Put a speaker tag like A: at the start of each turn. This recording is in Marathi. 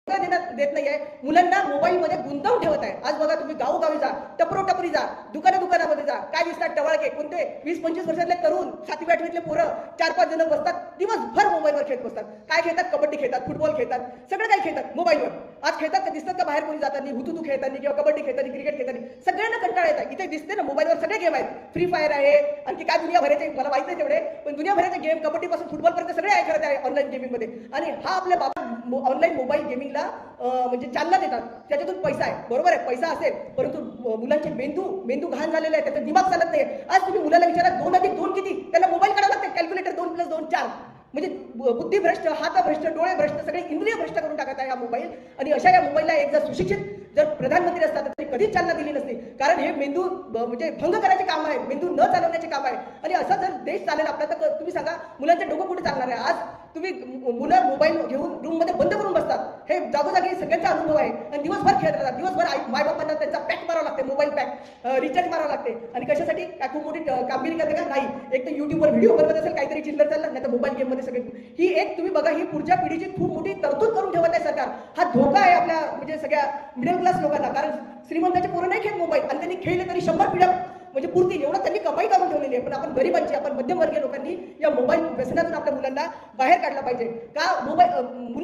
A: देत नाहीये, मुलांना मोबाईलमध्ये गुंतवून ठेवत आहे. आज बघा तुम्ही गावोगावी जा, टपरी जा, दुकानामध्ये जा, काय दिसतात टवाळके कोणते 20-25 वर्षातले तरुण 7वी 8वीतले पोरं 4-5 जण बसतात, दिवसभर मोबाईलवर खेळत बसतात. काय खेळतात? कबड्डी खेळतात, फुटबॉल खेळतात, सगळं काही खेळतात मोबाईलवर. आज खेळतात का? दिसतात का बाहेर कोणी जाताना, हुतू खेळताना किंवा कबड्डी खेळताना, क्रिकेट खेळताना? सगळ्यांना कंटाळा येतात. इथे दिसते ना मोबाईलवर सगळे गेम आहेत. फ्री फायर आहे, आणखी काय दुनिया भरायचे मला माहित नाही तेवढे, पण दुनिया भरायचे गेम कबड्डी पासून फुटबॉल पर्यंत सगळे आहे खरं आहे ऑनलाईन गेमिंग मध्ये. आणि हा आपल्या बाबा ऑनलाईन मोबाईल गेमिंगला म्हणजे चालना देतात, त्याच्यातून पैसा आहे. बरोबर आहे, पैसा असेल, परंतु मुलांचे मेंदू घाण झालेला आहे, त्याचा दिमाग चालत नाही. आज तुम्ही मुलाला विचारा 2+2 किती, त्याला मोबाईल काढावा लागते, कॅल्क्युलेटर 2+2 4. म्हणजे बुद्धी भ्रष्ट, हात भ्रष्ट, डोळे भ्रष्ट, सगळे इंद्रिय भ्रष्ट करून टाकत आहे हा मोबाईल. आणि अशा या मोबाईलला एक जर सुशिक्षित जर प्रधानमंत्री असतात तर तरी कधीच चालना दिली नसती. कारण हे मेंदू म्हणजे भंग करायचे काम आहे, मेंदू न चालवण्याचे काम आहे. आणि असा जर देश चालेल आपला तर तुम्ही सांगा मुलांचं डोकं कुठे चालणार आहे? आज तुम्ही मुलं मोबाईल घेऊन रूम मध्ये बंद करून बसतात, हे जागोजागी सगळ्यांचा अनुभव आहे. आणि दिवसभर खेळत राहतात, दिवसभर मायबापांना त्यांचा पॅक मारावा लागते, मोबाईल पॅक रिचार्ज मारावं लागते. आणि कशासाठी? काय खूप मोठी कामगिरी करते का? नाही. एक तर युट्यूबवर व्हिडिओ बनवत असेल, काहीतरी चिल्लर चाललं, नाही तर मोबाईल गेम मध्ये सगळे. ही एक तुम्ही बघा, ही पुढच्या पिढीची खूप मोठी तरतूद करून ठेवत आहे सरकार. हा धोका आहे आपल्या म्हणजे सगळ्या मिडल क्लास लोकांना. कारण श्रीमंताचे पोरं नाही खेळत मोबाईल, आणि त्यांनी खेळले तरी 100 पिढ्या म्हणजे पुरतील एवढं त्यांनी कमाई करून ठेवलेली आहे. पण आपण गरीबांची, आपण मध्यमवर्गीय लोकांनी या मोबाईल व्यसनातून आपल्या मुलांना बाहेर काढला पाहिजे. का? मोबाईल मुलं